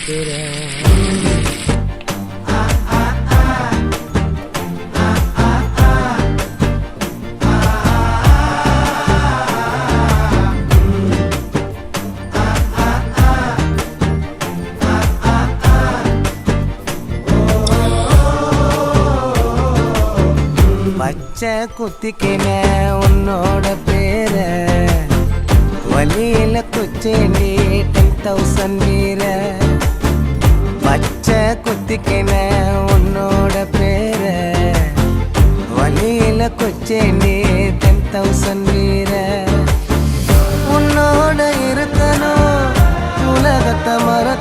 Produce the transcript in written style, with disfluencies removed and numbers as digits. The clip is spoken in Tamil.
இருக்கிறேன். பச்சை குத்திக்கின உன்னோட பேர வலியில குச்சேண்டி 10,000 வீர. பச்சை குத்திக்கின உன்னோட பேர வலியில குச்சேண்டி 10,000 வீர. உன்னோட இருக்கணும் உலகத்தை மறக்க